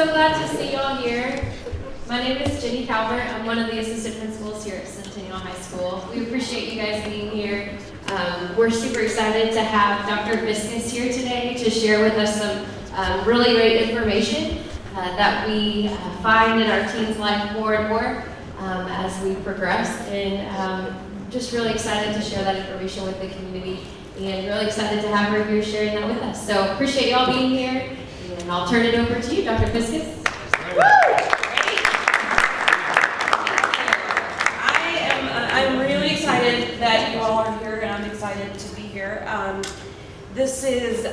So glad to see you all here. My name is Jenny Calvert. I'm one of the assistant principals here at Centennial HIgh School. We appreciate you guys being here. We're super excited to have Dr. Fiscus here today to share with us some really great information that we find in our teens' life more and more as we progress. And just really excited to share that information with the community, and really excited to have her here sharing that with us. So appreciate y'all being here, and I'll turn it over to you, Dr. Fiscus. I'm really excited that you all are here, and I'm excited to be here. This is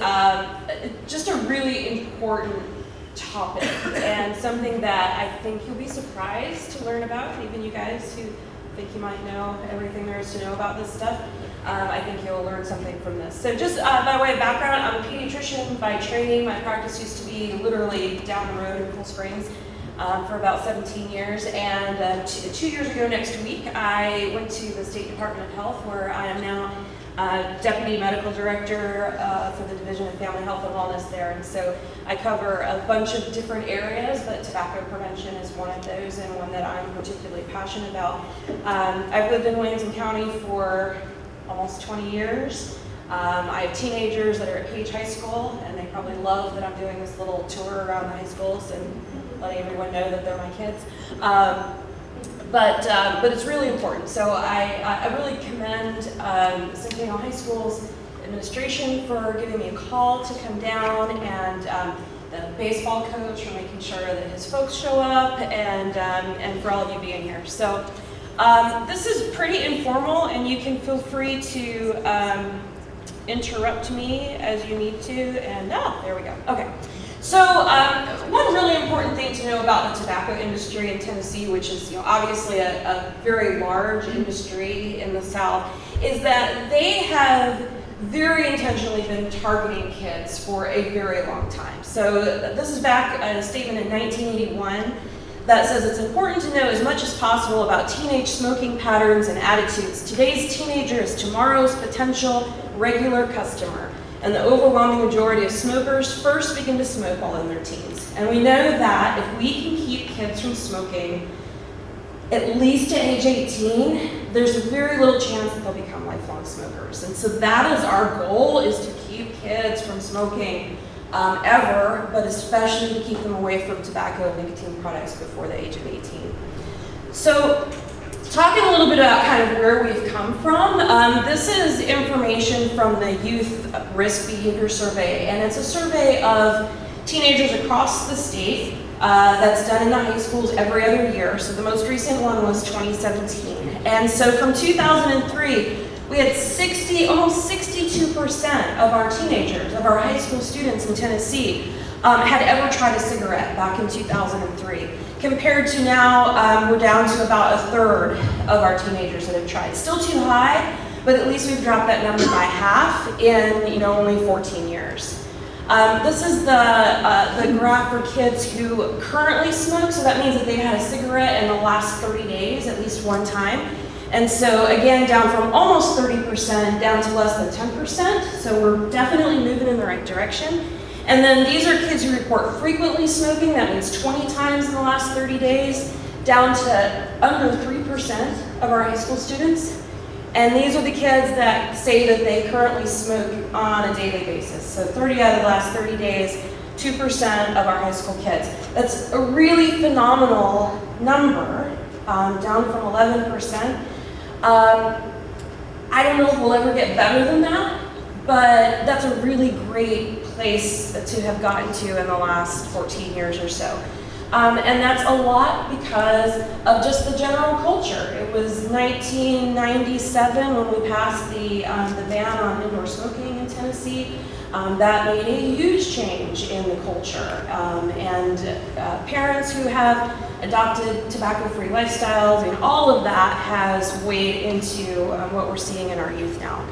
just a really important topic, and something that I think you'll be surprised to learn about, even you guys who think you might know everything there is to know about this stuff. I think you'll learn something from this. So just by way of background, I'm a pediatrician by training. My practice used to be literally down the road in Cool Springs for about 17 years. And 2 years ago next week, I went to the State Department of Health, where I am now Deputy Medical Director for the Division of Family Health and Wellness there. And so I cover a bunch of different areas, but tobacco prevention is one of those, and one that I'm particularly passionate about. I've lived in Williamson County for almost 20 years. I have teenagers that are at HIgh School, and they probably love that I'm doing this little tour around the high schools and letting everyone know that they're my kids. But it's really important. So I really commend Centennial HIgh School's administration for giving me a call to come down, and the baseball coach for making sure that his folks show up, and for all of you being here. So this is pretty informal, and you can feel free to interrupt me as you need to. And there we go. Okay. So one really important thing to know about the tobacco industry in Tennessee, which is obviously a very large industry in the South, is that they have very intentionally been targeting kids for a very long time. So this is back a statement in 1981 that says it's important to know as much as possible about teenage smoking patterns and attitudes. Today's teenager is tomorrow's potential regular customer, and the overwhelming majority of smokers first begin to smoke while in their teens. And we know that if we can keep kids from smoking at least to age 18, there's a very little chance that they'll become lifelong smokers. And so that is our goal, is to keep kids from smoking ever, but especially to keep them away from tobacco and nicotine products before the age of 18. So talking a little bit about kind of where we've come from, this is information from the Youth Risk Behavior Survey, and it's a survey of teenagers across the state that's done in the high schools every other year. So the most recent one was 2017. And so from 2003, we had almost 62% of our teenagers, of our high school students in Tennessee, had ever tried a cigarette back in 2003. Compared to now, we're down to about a third of our teenagers that have tried. Still too high, but at least we've dropped that number by half in only 14 years. This is the graph for kids who currently smoke, so that means that they've had a cigarette in the last 30 days at least one time. And so again, down from almost 30% down to less than 10%, so we're definitely moving in the right direction. And then these are kids who report frequently smoking, that means 20 times in the last 30 days, down to under 3% of our high school students. And these are the kids that say that they currently smoke on a daily basis. So 30 out of the last 30 days, 2% of our high school kids. That's a really phenomenal number, down from 11%. I don't know if we'll ever get better than that, but that's a really great place to have gotten to in the last 14 years or so. And that's a lot because of just the general culture. It was 1997 when we passed the ban on indoor smoking in Tennessee. That made a huge change in the culture. And parents who have adopted tobacco-free lifestyles, and all of that has weighed into what we're seeing in our youth now.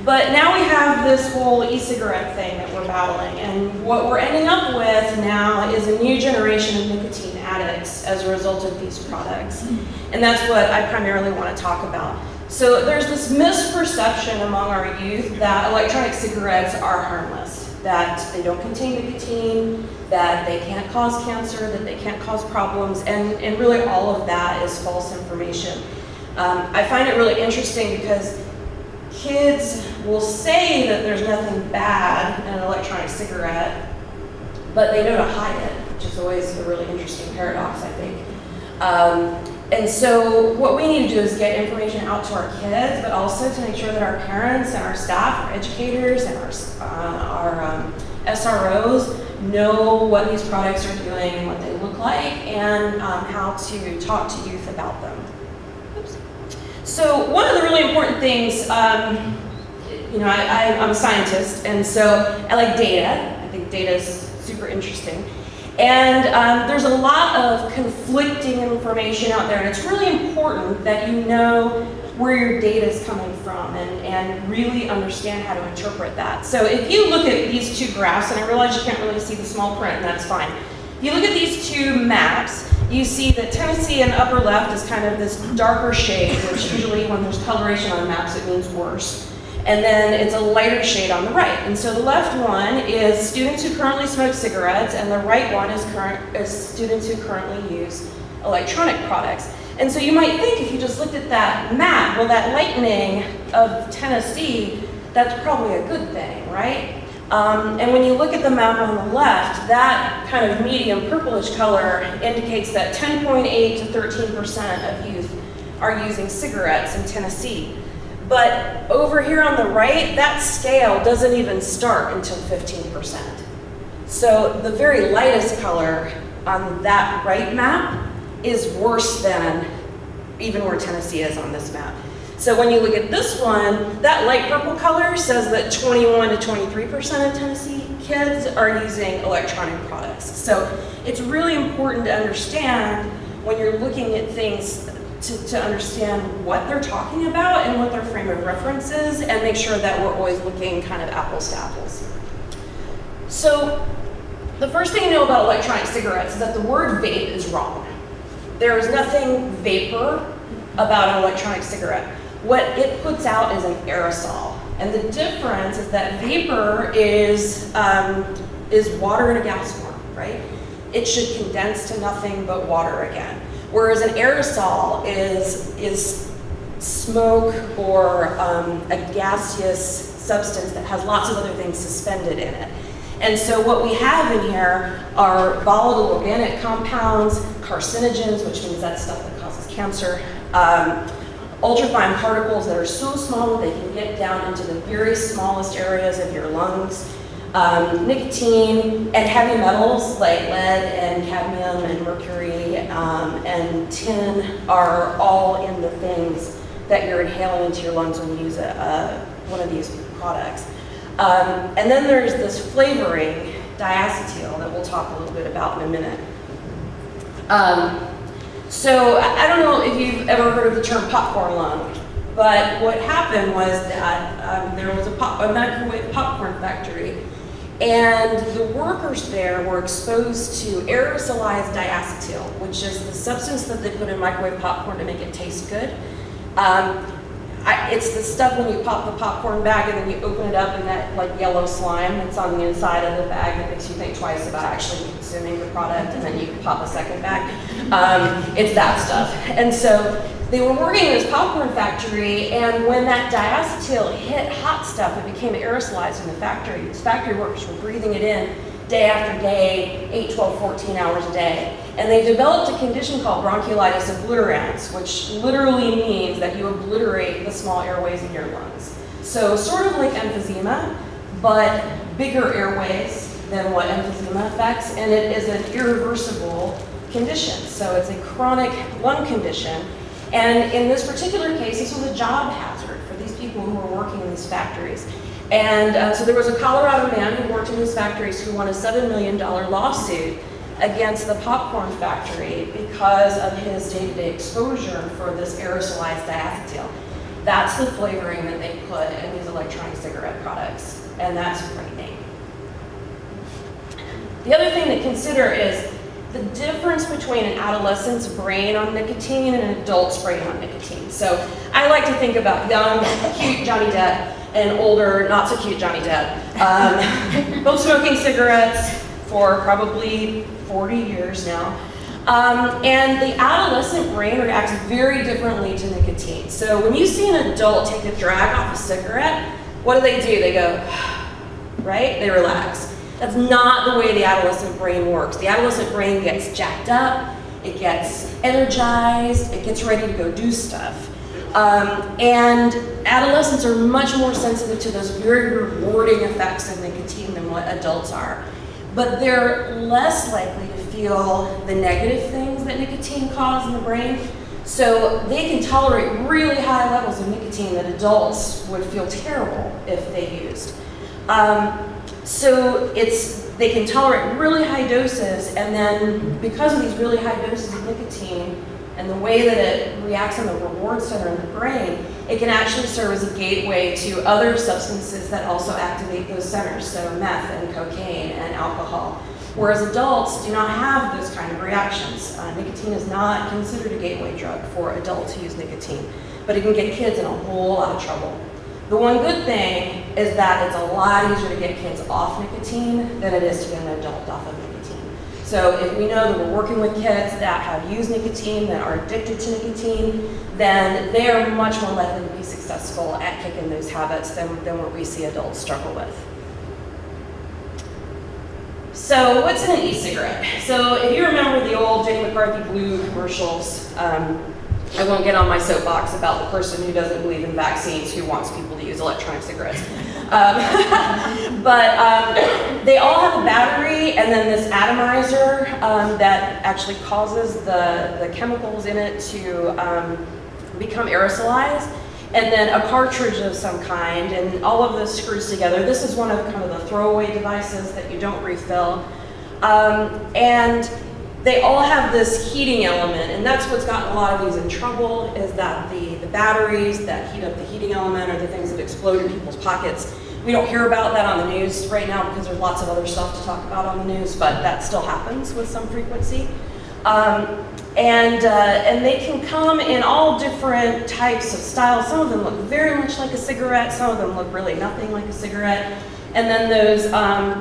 But now we have this whole e-cigarette thing that we're battling, and what we're ending up with now is a new generation of nicotine addicts as a result of these products. And that's what I primarily want to talk about. So there's this misperception among our youth that electronic cigarettes are harmless. that they don't contain nicotine, that they can't cause cancer, that they can't cause problems, and really all of that is false information. I find it really interesting because kids will say that there's nothing bad in an electronic cigarette, but they know to hide it, which is always a really interesting paradox, I think. And so what we need to do is get information out to our kids, but also to make sure that our parents and our staff, our educators, and our SROs know what these products are doing and what they look like, and how to talk to youth about them. Oops. So one of the really important things, I'm a scientist, and so I like data. I think data is super interesting. And there's a lot of conflicting information out there, and it's really important that you know where your data is coming from and really understand how to interpret that. So if you look at these two graphs, and I realize you can't really see the small print, and that's fine. If you look at these two maps, you see that Tennessee in the upper left is kind of this darker shade, which usually when there's coloration on maps, it means worse. And then it's a lighter shade on the right. And so the left one is students who currently smoke cigarettes, and the right one is students who currently use electronic products. And so you might think, if you just looked at that map, well, that lightening of Tennessee, that's probably a good thing, right? And when you look at the map on the left, that kind of medium purplish color indicates that 10.8 to 13% of youth are using cigarettes in Tennessee. But over here on the right, that scale doesn't even start until 15%. So the very lightest color on that right map is worse than even where Tennessee is on this map. So when you look at this one, that light purple color says that 21 to 23% of Tennessee kids are using electronic products. So it's really important to understand when you're looking at things to understand what they're talking about and what their frame of reference is, and make sure that we're always looking kind of apples to apples. So the first thing you know about electronic cigarettes is that the word vape is wrong. There is nothing vapor about an electronic cigarette. What it puts out is an aerosol. And the difference is that vapor is water in a gas form, right? It should condense to nothing but water again. Whereas an aerosol is smoke or a gaseous substance that has lots of other things suspended in it. And so what we have in here are volatile organic compounds, carcinogens, which means that's stuff that causes cancer, ultrafine particles that are so small that they can get down into the very smallest areas of your lungs, nicotine, and heavy metals like lead and cadmium and mercury and tin are all in the things that you're inhaling into your lungs when you use one of these products. And then there's this flavoring, diacetyl, that we'll talk a little bit about in a minute. So I don't know if you've ever heard of the term popcorn lung, but what happened was that there was a microwave popcorn factory, and the workers there were exposed to aerosolized diacetyl, which is the substance that they put in microwave popcorn to make it taste good. It's the stuff when you pop the popcorn bag and then you open it up and that like yellow slime that's on the inside of the bag that makes you think twice about actually consuming the product, and then you can pop a second bag. It's that stuff. And so they were working in this popcorn factory, and when that diacetyl hit hot stuff, it became aerosolized in the factory. These factory workers were breathing it in day after day, 8, 12, 14 hours a day. And they developed a condition called bronchiolitis obliterans, which literally means that you obliterate the small airways in your lungs. So sort of like emphysema, but bigger airways than what emphysema affects, and it is an irreversible condition. So it's a chronic lung condition. And in this particular case, this was a job hazard for these people who were working in these factories. And so there was a Colorado man who worked in these factories who won a $7 million lawsuit against the popcorn factory because of his day-to-day exposure for this aerosolized diacetyl. That's the flavoring that they put in these electronic cigarette products, and that's frightening. The other thing to consider is the difference between an adolescent's brain on nicotine and an adult's brain on nicotine. So I like to think about young, cute Johnny Depp and older, not so cute Johnny Depp, both smoking cigarettes for probably 40 years now. And the adolescent brain reacts very differently to nicotine. So when you see an adult take a drag off a cigarette, what do? They go, right? They relax. That's not the way the adolescent brain works. The adolescent brain gets jacked up, it gets energized, it gets ready to go do stuff. And adolescents are much more sensitive to those very rewarding effects of nicotine than what adults are. But they're less likely to feel the negative things that nicotine causes in the brain. So they can tolerate really high levels of nicotine that adults would feel terrible if they used. So they can tolerate really high doses, and then because of these really high doses of nicotine and the way that it reacts on the reward center in the brain, it can actually serve as a gateway to other substances that also activate those centers, so meth and cocaine and alcohol. Whereas adults do not have those kind of reactions. Nicotine is not considered a gateway drug for adults who use nicotine, but it can get kids in a whole lot of trouble. The one good thing is that it's a lot easier to get kids off nicotine than it is to get an adult off of nicotine. So if we know that we're working with kids that have used nicotine, that are addicted to nicotine, then they are much more likely to be successful at kicking those habits than what we see adults struggle with. So what's in an e-cigarette? So if you remember the old Jenny McCarthy Blue commercials, I won't get on my soapbox about the person who doesn't believe in vaccines who wants people to use electronic cigarettes. But they all have a battery and then this atomizer that actually causes the chemicals in it to become aerosolized, and then a cartridge of some kind, and all of this screws together. This is one of kind of the throwaway devices that you don't refill. And they all have this heating element, and that's what's gotten a lot of these in trouble, is that the batteries that heat up the heating element are the things that explode in people's pockets. We don't hear about that on the news right now because there's lots of other stuff to talk about on the news, but that still happens with some frequency. And they can come in all different types of styles. Some of them look very much like a cigarette, some of them look really nothing like a cigarette. And then those,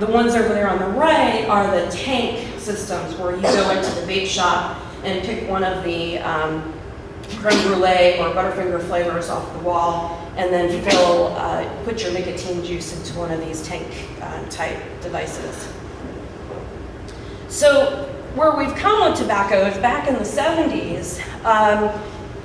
the ones over there on the right are the tank systems where you go into the vape shop and pick one of the creme brulee or Butterfinger flavors off the wall, and then put your nicotine juice into one of these tank type devices. So where we've come with tobacco is back in the 70s,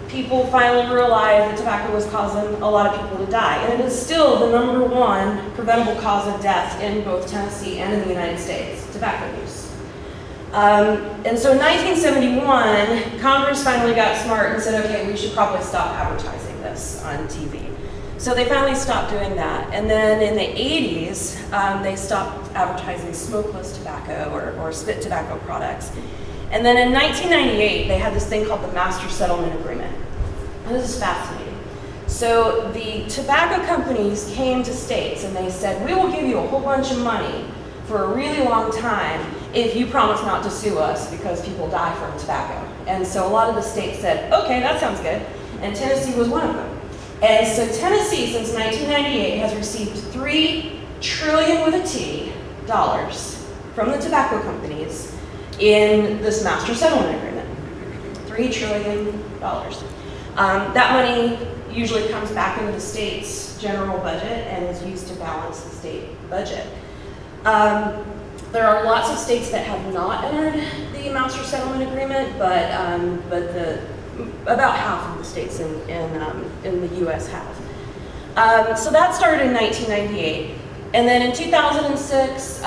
people finally realized that tobacco was causing a lot of people to die. And it is still the #1 preventable cause of death in both Tennessee and in the United States, tobacco use. And so in 1971, Congress finally got smart and said, okay, we should probably stop advertising this on TV. So they finally stopped doing that. And then in the 80s, they stopped advertising smokeless tobacco or spit tobacco products. And then in 1998, they had this thing called the Master Settlement Agreement. And this is fascinating. So the tobacco companies came to states and they said, we will give you a whole bunch of money for a really long time if you promise not to sue us because people die from tobacco. And so a lot of the states said, okay, that sounds good. And Tennessee was one of them. And so Tennessee, since 1998, has received $3 trillion with a T dollars from the tobacco companies in this Master Settlement Agreement. $3 trillion. That money usually comes back into the state's general budget and is used to balance the state budget. There are lots of states that have not entered the Master Settlement Agreement, but about half of the states in the U.S. have. So that started in 1998. And then in 2006,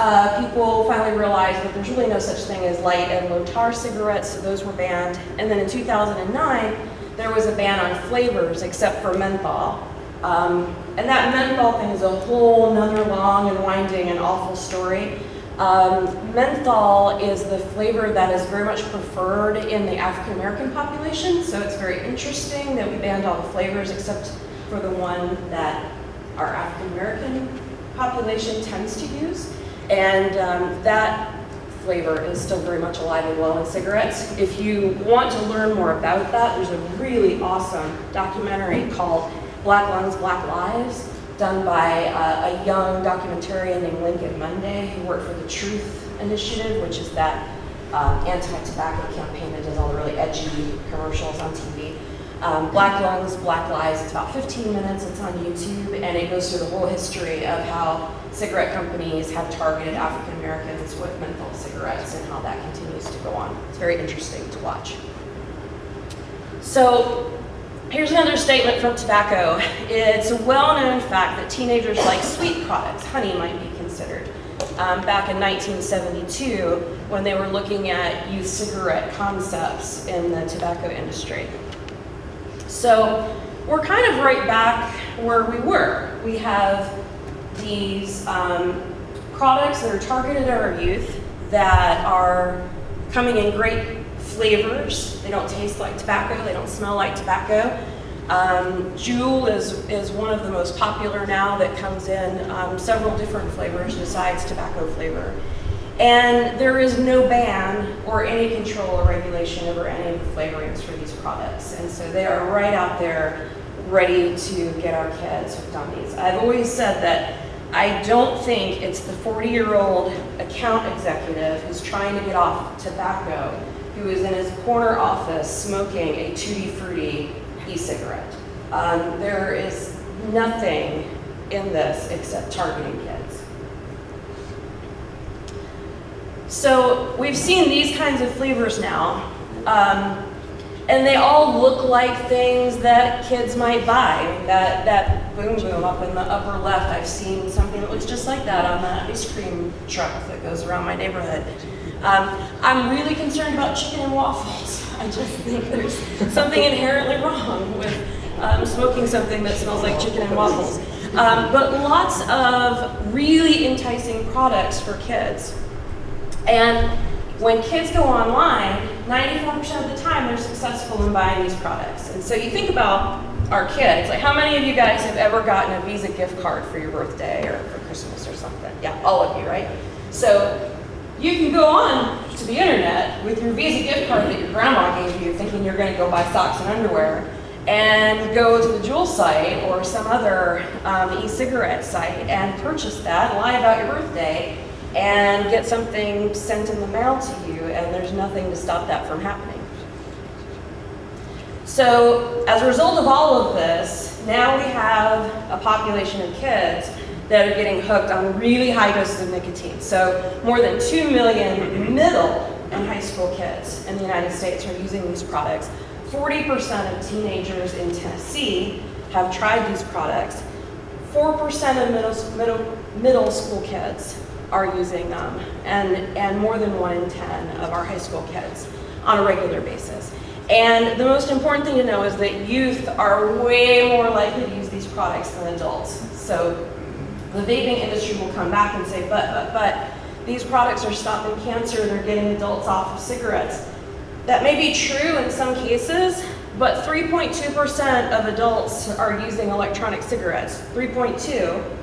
people finally realized that there's really no such thing as light and low tar cigarettes, so those were banned. And then in 2009, there was a ban on flavors except for menthol. And that menthol thing is a whole nother long and winding and awful story. Menthol is the flavor that is very much preferred in the African American population, so it's very interesting that we banned all the flavors except for the one that our African American population tends to use. And that flavor is still very much alive and well in cigarettes. If you want to learn more about that, there's a really awesome documentary called Black Lungs, Black Lives done by a young documentarian named Lincoln Monday, who worked for the Truth Initiative, which is that anti-tobacco campaign that does all the really edgy commercials on TV. Black Lungs, Black Lies, it's about 15 minutes, it's on YouTube, and it goes through the whole history of how cigarette companies have targeted African Americans with menthol cigarettes and how that continues to go on. It's very interesting to watch. So here's another statement from tobacco. It's a well-known fact that teenagers like sweet products, honey might be considered. Back in 1972, when they were looking at youth cigarette concepts in the tobacco industry. So we're kind of right back where we were. We have these products that are targeted at our youth that are coming in great flavors. They don't taste like tobacco, they don't smell like tobacco. JUUL is one of the most popular now that comes in several different flavors besides tobacco flavor. And there is no ban or any control or regulation over any of the flavorings for these products. And so they are right out there ready to get our kids hooked on these. I've always said that I don't think it's the 40-year-old account executive who's trying to get off tobacco who is in his corner office smoking a Tutti Frutti e-cigarette. There is nothing in this except targeting kids. So we've seen these kinds of flavors now, and they all look like things that kids might buy. I mean, that Boom Boom up in the upper left, I've seen something that looks just like that on that ice cream truck that goes around my neighborhood. I'm really concerned about chicken and waffles. I just think there's something inherently wrong with smoking something that smells like chicken and waffles. But lots of really enticing products for kids. And when kids go online, 94% of the time they're successful in buying these products. And so you think about our kids, like how many of you guys have ever gotten a Visa gift card for your birthday or for Christmas or something? Yeah, all of you, right? So you can go on to the internet with your Visa gift card that your grandma gave you thinking you're gonna go buy socks and underwear and go to the JUUL site or some other e-cigarette site and purchase that, lie about your birthday, and get something sent in the mail to you, and there's nothing to stop that from happening. So as a result of all of this, now we have a population of kids that are getting hooked on really high doses of nicotine. So more than 2 million middle and high school kids in the United States are using these products. 40% of teenagers in Tennessee have tried these products. 4% of middle school kids are using them, and more than 1 in 10 of our high school kids on a regular basis. And the most important thing to know is that youth are way more likely to use these products than adults. So the vaping industry will come back and say, but these products are stopping cancer, they're getting adults off of cigarettes. That may be true in some cases, but 3.2% of adults are using electronic cigarettes. 3.2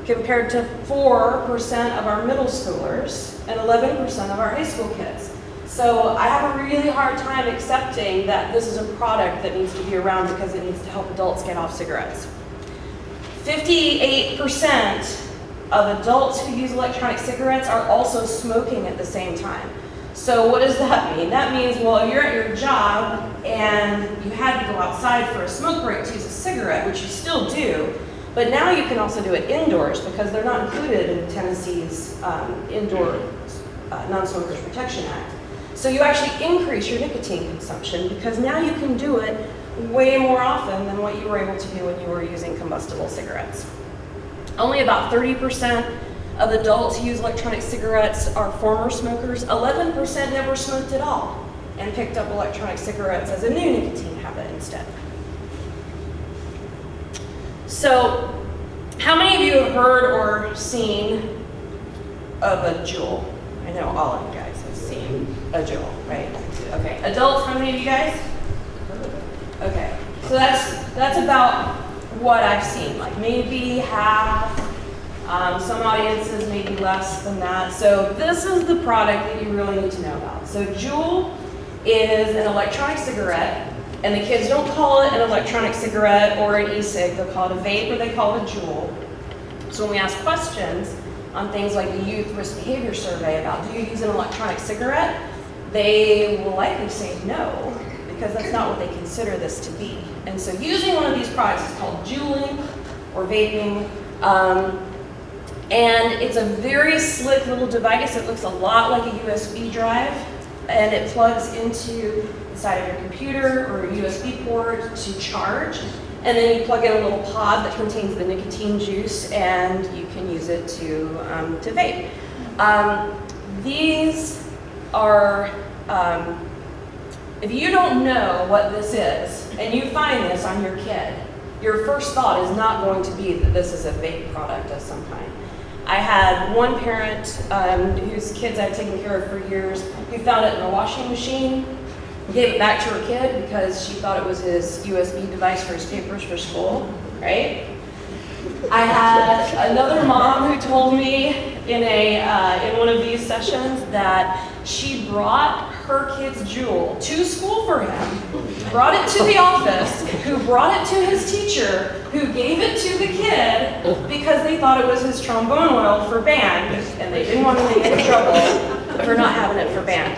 compared to 4% of our middle schoolers and 11% of our high school kids. So I have a really hard time accepting that this is a product that needs to be around because it needs to help adults get off cigarettes. 58% of adults who use electronic cigarettes are also smoking at the same time. So what does that mean? That means, well, you're at your job and you had to go outside for a smoke break to use a cigarette, which you still do, but now you can also do it indoors because they're not included in Tennessee's Indoor Non-Smokers Protection Act. So you actually increase your nicotine consumption because now you can do it way more often than what you were able to do when you were using combustible cigarettes. Only about 30% of adults who use electronic cigarettes are former smokers. 11% never smoked at all and picked up electronic cigarettes as a new nicotine habit instead. So, how many of you have heard or seen of a JUUL? I know all of you guys have seen a JUUL, right? Okay, adults, how many of you guys? Okay, so that's about what I've seen, like maybe half, some audiences maybe less than that. So this is the product that you really need to know about. So JUUL is an electronic cigarette And the kids don't call it an electronic cigarette or an e-cig, they'll call it a vape or they call it a JUUL. So when we ask questions on things like the Youth Risk Behavior Survey about do you use an electronic cigarette, they will likely say no, because that's not what they consider this to be. And so using one of these products is called JUULing or vaping. And it's a very slick little device. It looks a lot like a USB drive, and it plugs into the side of your computer or a USB port to charge. And then you plug in a little pod that contains the nicotine juice, and you can use it to vape. These are, if you don't know what this is, and you find this on your kid, your first thought is not going to be that this is a vape product of some kind. I had one parent whose kids I'd taken care of for years who found it in a washing machine, gave it back to her kid because she thought it was his USB device for his papers for school, right? I had another mom who told me in one of these sessions that she brought her kid's JUUL to school for him, brought it to the office, who brought it to his teacher, who gave it to the kid because they thought it was his trombone oil for band, and they didn't want him to get in trouble for not having it for band.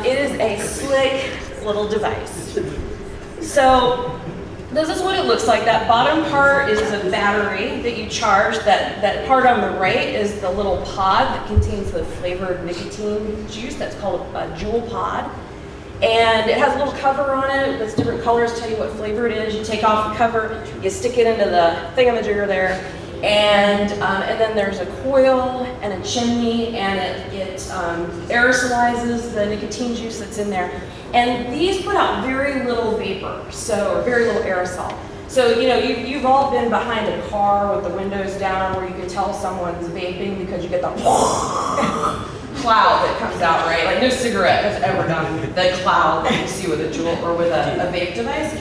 It is a slick little device. So this is what it looks like. That bottom part is a battery that you charge. That part on the right is the little pod that contains the flavored nicotine juice. That's called a JUUL pod. And it has a little cover on it that's different colors, tell you what flavor it is. You take off the cover, you stick it into the thingamajigger there, and then there's a coil and a chimney, and it aerosolizes the nicotine juice that's in there. And these put out very little vapor, or very little aerosol. So, you know, you've all been behind a car with the windows down where you can tell someone's vaping because you get the cloud that comes out, right? Like no cigarette has ever done the cloud that you see with a JUUL or with a vape device.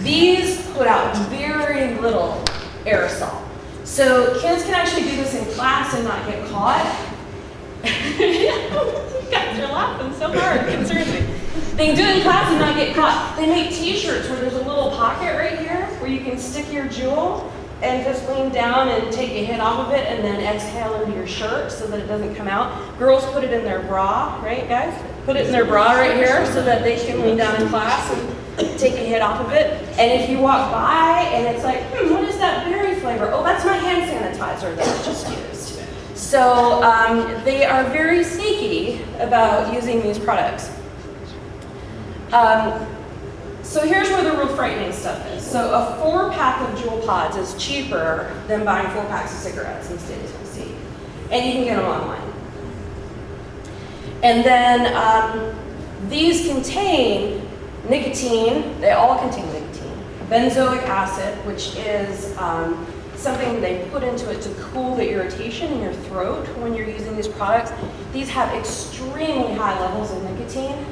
These put out very little aerosol. So kids can actually do this in class and not get caught. You guys are laughing so hard, it concerns me. They can do it in class and not get caught. They make t-shirts where there's a little pocket right here where you can stick your JUUL and just lean down and take a hit off of it and then exhale into your shirt so that it doesn't come out. Girls put it in their bra, right guys? Put it in their bra right here so that they can lean down in class and take a hit off of it. And if you walk by and it's like, what is that berry flavor? Oh, that's my hand sanitizer that I just used. So they are very sneaky about using these products. So here's where the real frightening stuff is. So a 4-pack of JUUL pods is cheaper than buying 4 packs of cigarettes in the state of Tennessee. And you can get them online. And then these contain nicotine, they all contain nicotine. Benzoic acid, which is something they put into it to cool the irritation in your throat when you're using these products. These have extremely high levels of nicotine.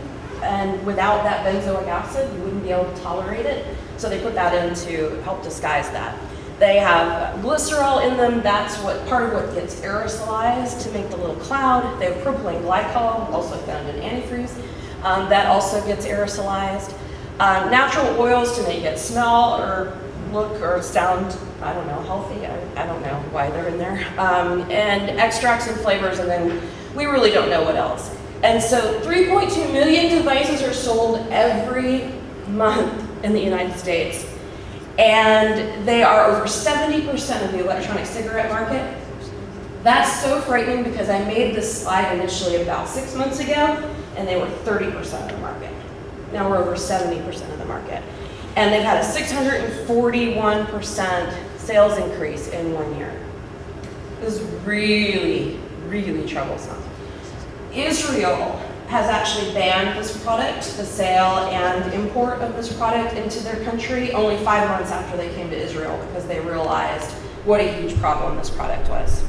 And without that benzoic acid, you wouldn't be able to tolerate it. So they put that in to help disguise that. They have glycerol in them. That's part of what gets aerosolized to make the little cloud. They have propylene glycol, also found in antifreeze. That also gets aerosolized. Natural oils to make it smell or look or sound, I don't know, healthy. I don't know why they're in there. And extracts and flavors, and then we really don't know what else. And so 3.2 million devices are sold every month in the United States. And they are over 70% of the electronic cigarette market. That's so frightening because I made this slide initially about 6 months ago, and they were 30% of the market. Now we're over 70% of the market. And they've had a 641% sales increase in 1 year. This is really, really troublesome. Israel has actually banned this product, the sale and import of this product into their country only 5 months after they came to Israel because they realized what a huge problem this product was.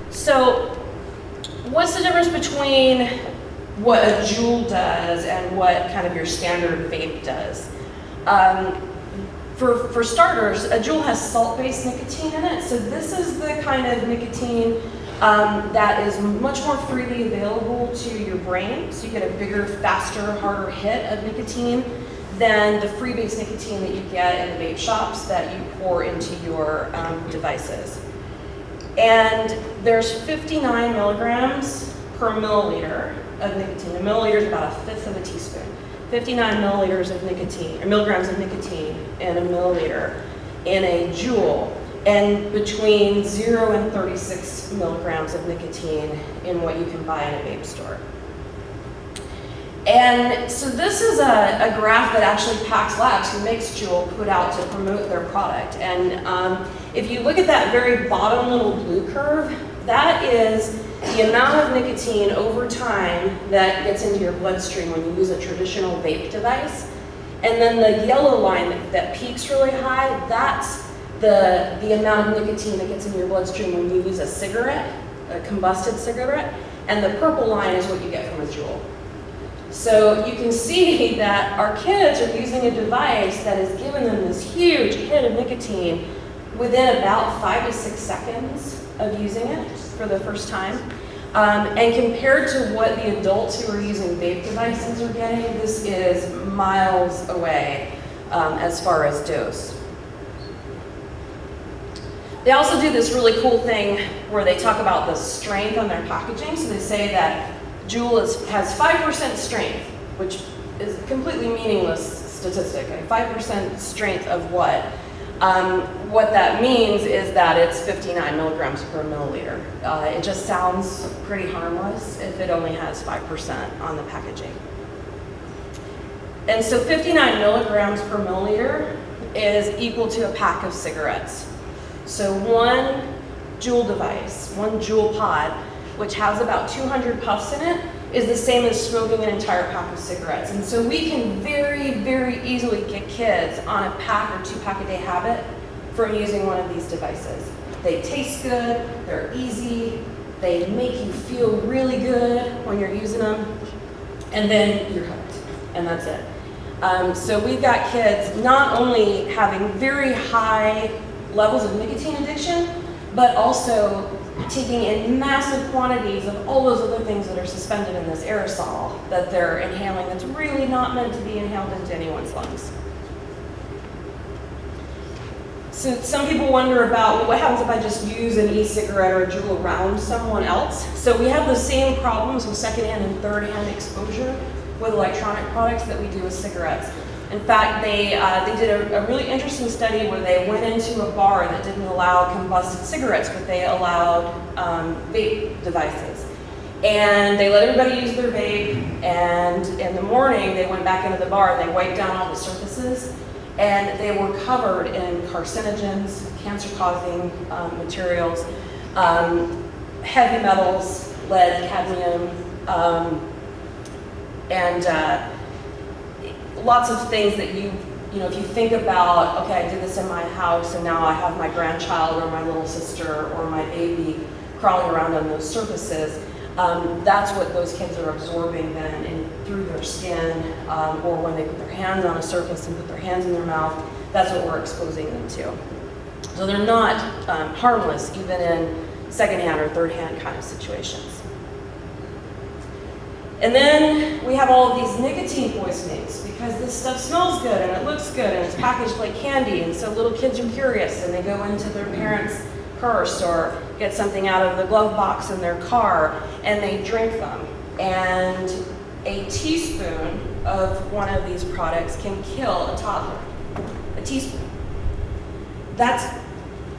So what's the difference between what a JUUL does and what kind of your standard vape does? For starters, a JUUL has salt-based nicotine in it, so this is the kind of nicotine that is much more freely available to your brain, so you get a bigger, faster, harder hit of nicotine than the freebase nicotine that you get in the vape shops that you pour into your devices. And there's 59 milligrams per milliliter of nicotine. A milliliter is about a fifth of a teaspoon. 59 milliliters of nicotine, or milligrams of nicotine in a milliliter in a JUUL, and between 0 and 36 milligrams of nicotine in what you can buy in a vape store. And so this is a graph that actually PAX Labs, who makes JUUL, put out to promote their product. And if you look at that very bottom little blue curve, that is the amount of nicotine over time that gets into your bloodstream when you use a traditional vape device. And then the yellow line that peaks really high, that's the amount of nicotine that gets into your bloodstream when you use a cigarette, a combusted cigarette. And the purple line is what you get from a JUUL. So you can see that our kids are using a device that has given them this huge hit of nicotine within about 5 to 6 seconds of using it for the first time. And compared to what the adults who are using vape devices are getting, this is miles away as far as dose. They also do this really cool thing where they talk about the strength on their packaging. So they say that JUUL has 5% strength, which is a completely meaningless statistic. 5% strength of what? What that means is that it's 59 milligrams per milliliter. It just sounds pretty harmless if it only has 5% on the packaging. And so 59 milligrams per milliliter is equal to a pack of cigarettes. So one JUUL device, one JUUL pod, which has about 200 puffs in it, is the same as smoking an entire pack of cigarettes. And so we can very, very easily get kids on a pack or 2 pack a day habit from using one of these devices. They taste good, they're easy, they make you feel really good when you're using them, and then you're hooked, and that's it. So we've got kids not only having very high levels of nicotine addiction, but also taking in massive quantities of all those other things that are suspended in this aerosol that they're inhaling that's really not meant to be inhaled into anyone's lungs. So some people wonder about, well, what happens if I just use an e-cigarette or a JUUL around someone else? So we have the same problems with secondhand and third-hand exposure with electronic products that we do with cigarettes. In fact, they did a really interesting study where they went into a bar that didn't allow combusted cigarettes, but they allowed vape devices. And they let everybody use their vape, and in the morning they went back into the bar and they wiped down all the surfaces, and they were covered in carcinogens, cancer-causing materials, heavy metals, lead, cadmium, and lots of things that you know, if you think about, okay, I did this in my house and now I have my grandchild or my little sister or my baby crawling around on those surfaces, that's what those kids are absorbing then through their skin, or when they put their hands on a surface and put their hands in their mouth, that's what we're exposing them to. So they're not harmless even in secondhand or third-hand kind of situations. And then we have all of these nicotine poisonings because this stuff smells good and it looks good and it's packaged like candy, and so little kids are curious and they go into their parents' purse or get something out of the glove box in their car and they drink them. And a teaspoon of one of these products can kill a toddler. A teaspoon. That's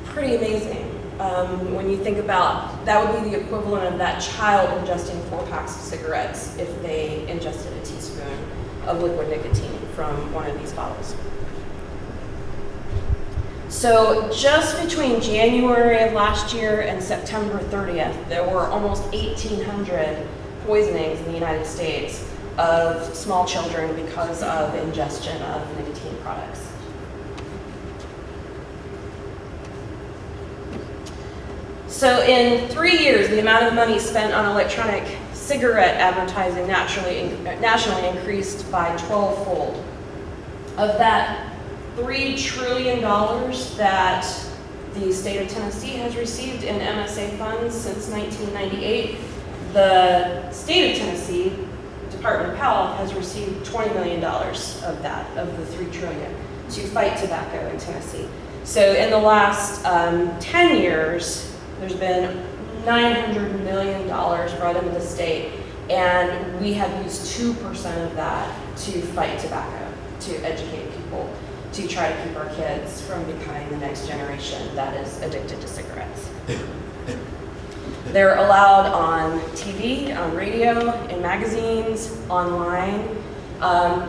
pretty amazing. When you think about, that would be the equivalent of that child ingesting 4 packs of cigarettes if they ingested a teaspoon of liquid nicotine from one of these bottles. So just between January of last year and September 30th, there were almost 1,800 poisonings in the United States of small children because of ingestion of nicotine products. So in 3 years, the amount of money spent on electronic cigarette advertising nationally increased by 12-fold. Of that $3 trillion that the state of Tennessee has received in MSA funds since 1998, the state of Tennessee Department of Health has received $20 million of that, of the $3 trillion, to fight tobacco in Tennessee. So in the last 10 years, there's been $900 million brought into the state, and we have used 2% of that to fight tobacco, to educate people, to try to keep our kids from becoming the next generation that is addicted to cigarettes. They're allowed on TV, on radio, in magazines, online.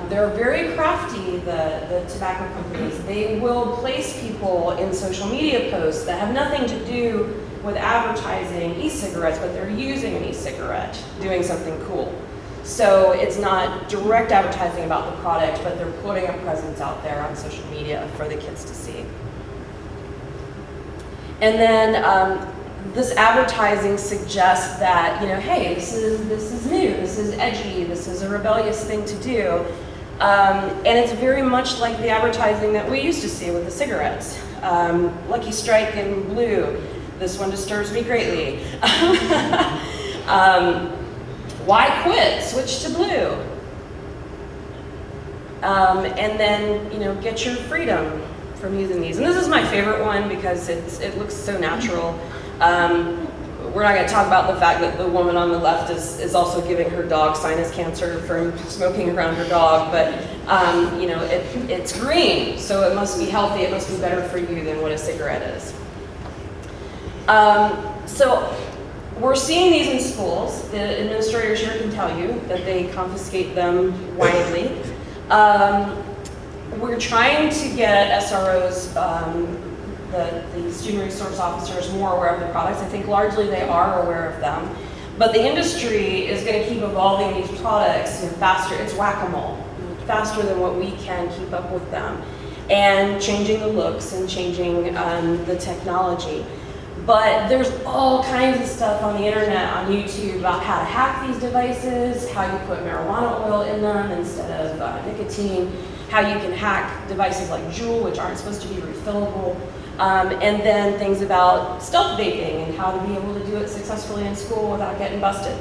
They're very crafty, the tobacco companies. They will place people in social media posts that have nothing to do with advertising e-cigarettes, but they're using an e-cigarette, doing something cool. So it's not direct advertising about the product, but they're putting a presence out there on social media for the kids to see. And then this advertising suggests that, hey, this is new, this is edgy, this is a rebellious thing to do. And it's very much like the advertising that we used to see with the cigarettes. Lucky Strike in blue, this one disturbs me greatly. Why quit? Switch to blue. And then, get your freedom from using these. And this is my favorite one because it looks so natural. We're not going to talk about the fact that the woman on the left is also giving her dog sinus cancer from smoking around her dog, but it's green, so it must be healthy, it must be better for you than what a cigarette is. So we're seeing these in schools. The administrators here can tell you that they confiscate them widely. We're trying to get SROs, the student resource officers, more aware of the products. I think largely they are aware of them. But the industry is going to keep evolving these products faster. It's whack-a-mole, faster than what we can keep up with them. And changing the looks and changing the technology. But there's all kinds of stuff on the internet, on YouTube, about how to hack these devices, how you put marijuana oil in them instead of nicotine, how you can hack devices like JUUL, which aren't supposed to be refillable, and then things about stealth vaping and how to be able to do it successfully in school without getting busted.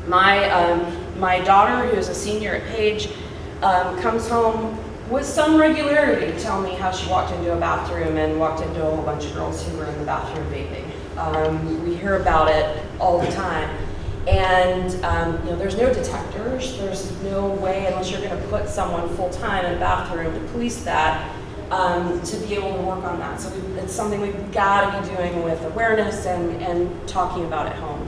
My daughter, who is a senior at Page, comes home with some regularity to tell me how she walked into a bathroom and walked into a whole bunch of girls who were in the bathroom vaping. We hear about it all the time. And there's no detectors. There's no way, unless you're going to put someone full-time in a bathroom to police that, to be able to work on that. So it's something we've got to be doing with awareness and talking about at home.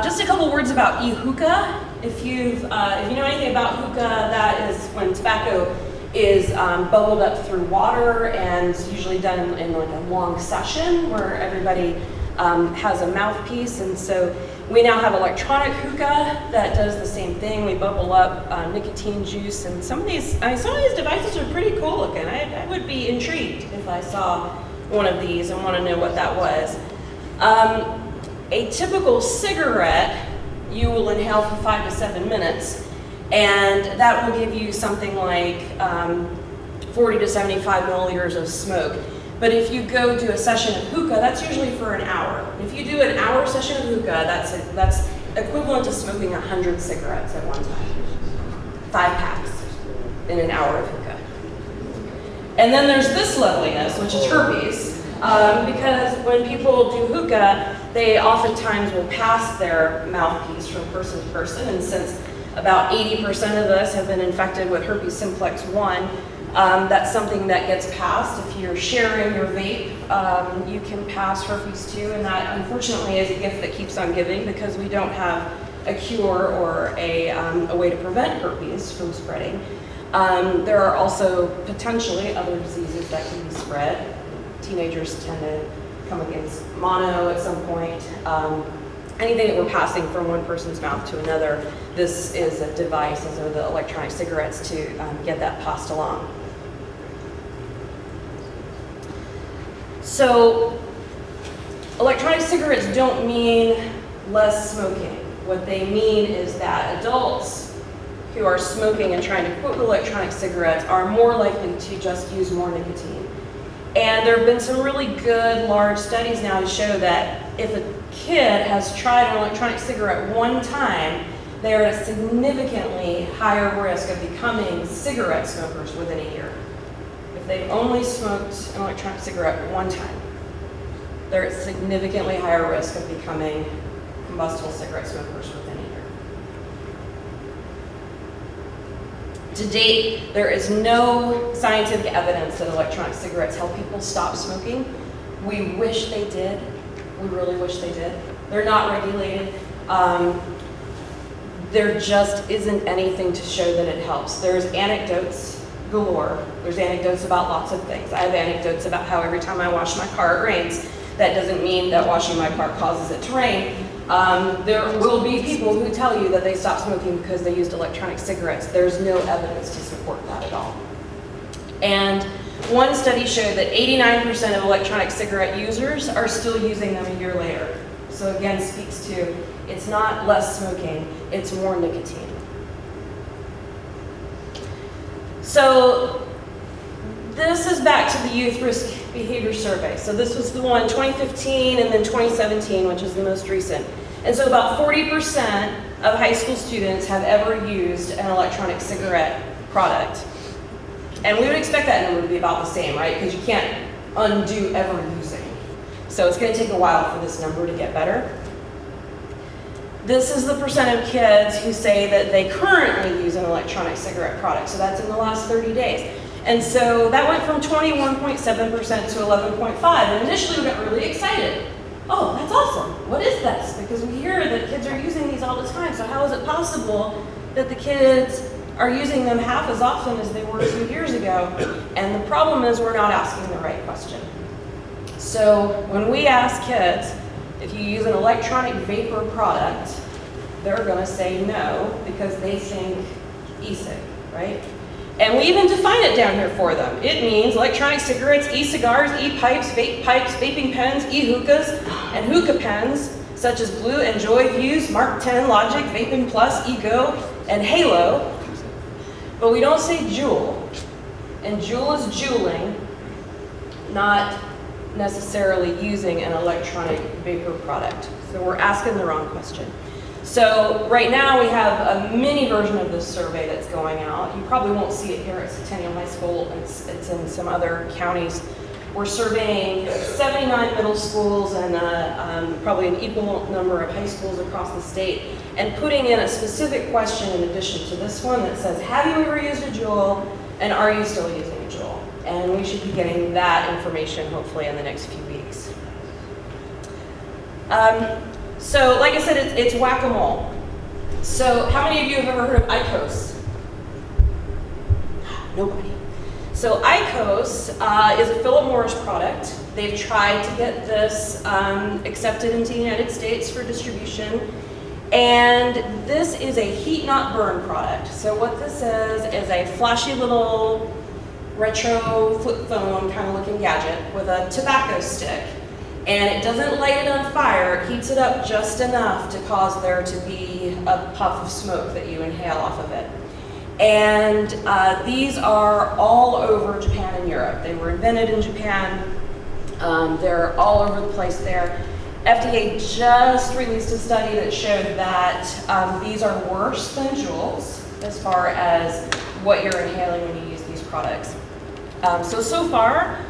Just a couple words about e-hookah. If you know anything about hookah, that is when tobacco is bubbled up through water and usually done in like a long session where everybody has a mouthpiece. And so we now have electronic hookah that does the same thing. We bubble up nicotine juice, and some of these devices are pretty cool looking. I would be intrigued if I saw one of these and want to know what that was. A typical cigarette you will inhale for 5 to 7 minutes, and that will give you something like 40 to 75 milliliters of smoke. But if you go do a session of hookah, that's usually for an hour. If you do an hour session of hookah, that's equivalent to smoking 100 cigarettes at one time. 5 packs in an hour of hookah. And then there's this loveliness, which is herpes, because when people do hookah, they oftentimes will pass their mouthpiece from person to person, and since about 80% of us have been infected with herpes simplex 1, that's something that gets passed. If you're sharing your vape, you can pass herpes too, and that unfortunately is a gift that keeps on giving because we don't have a cure or a way to prevent herpes from spreading. There are also potentially other diseases that can be spread. Teenagers tend to come against mono at some point. Anything that we're passing from one person's mouth to another, this is a device, as are the electronic cigarettes, to get that passed along. So electronic cigarettes don't mean less smoking. What they mean is that adults who are smoking and trying to quit with electronic cigarettes are more likely to just use more nicotine. And there have been some really good large studies now to show that if a kid has tried an electronic cigarette one time, they are at a significantly higher risk of becoming cigarette smokers within a year. If they've only smoked an electronic cigarette one time, they're at significantly higher risk of becoming combustible cigarette smokers within a year. To date, there is no scientific evidence that electronic cigarettes help people stop smoking. We wish they did. We really wish they did. They're not regulated. There just isn't anything to show that it helps. There's anecdotes galore. There's anecdotes about lots of things. I have anecdotes about how every time I wash my car, it rains. That doesn't mean that washing my car causes it to rain. There will be people who tell you that they stopped smoking because they used electronic cigarettes. There's no evidence to support that at all. And one study showed that 89% of electronic cigarette users are still using them a year later. So again, speaks to, it's not less smoking, it's more nicotine. So this is back to the Youth Risk Behavior Survey. So this was the one 2015 and then 2017, which is the most recent. And so about 40% of high school students have ever used an electronic cigarette product. And we would expect that number to be about the same, right? Because you can't undo ever using. So it's going to take a while for this number to get better. This is the percent of kids who say that they currently use an electronic cigarette product. So that's in the last 30 days. And so that went from 21.7% to 11.5%. And initially we got really excited. Oh, that's awesome. What is this? Because we hear that kids are using these all the time. So how is it possible that the kids are using them half as often as they were 2 years ago? And the problem is we're not asking the right question. So when we ask kids, if you use an electronic vapor product, they're going to say no because they think e-cig, right? And we even define it down here for them. It means electronic cigarettes, e-cigars, e-pipes, vape pipes, vaping pens, e-hookahs, and hookah pens, such as Blue and Joy Views, Mark 10, Logic, Vaping Plus, Ego, and Halo. But we don't say JUUL. And JUUL is JUULing, not necessarily using an electronic vapor product. So we're asking the wrong question. So right now we have a mini version of this survey that's going out. You probably won't see it here at Centennial High School. It's in some other counties. We're surveying 79 middle schools and probably an equal number of high schools across the state, and putting in a specific question in addition to this one that says, have you ever used a JUUL, and are you still using a JUUL? And we should be getting that information hopefully in the next few weeks. So like I said, it's whack-a-mole. So how many of you have ever heard of IQOS? Nobody. So IQOS is a Philip Morris product. They've tried to get this accepted into the United States for distribution. And this is a heat not burn product. So what this is a flashy little retro flip phone kind of looking gadget with a tobacco stick. And it doesn't light it on fire, it heats it up just enough to cause there to be a puff of smoke that you inhale off of it. And these are all over Japan and Europe. They were invented in Japan. They're all over the place there. FDA just released a study that showed that these are worse than JUULs as far as what you're inhaling when you use these products. So far,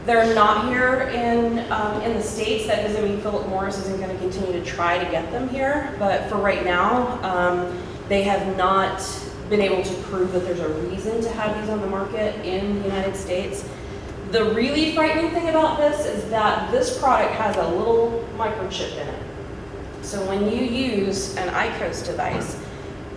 they're not here in the States. That doesn't mean Philip Morris isn't going to continue to try to get them here, but for right now, they have not been able to prove that there's a reason to have these on the market in the United States. The really frightening thing about this is that this product has a little microchip in it. So when you use an IQOS device,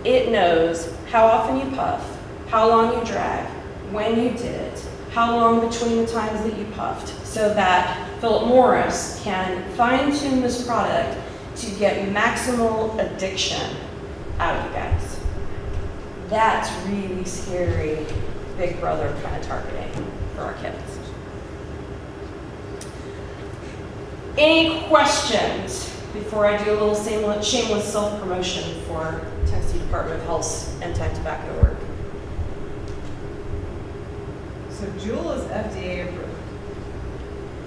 it knows how often you puff, how long you drag, when you did it, how long between the times that you puffed, so that Philip Morris can fine-tune this product to get maximal addiction out of you guys. That's really scary, big brother kind of targeting for our kids. Any questions before I do a little shameless self-promotion for Tennessee Department of Health's anti-tobacco work? So JUUL is FDA approved.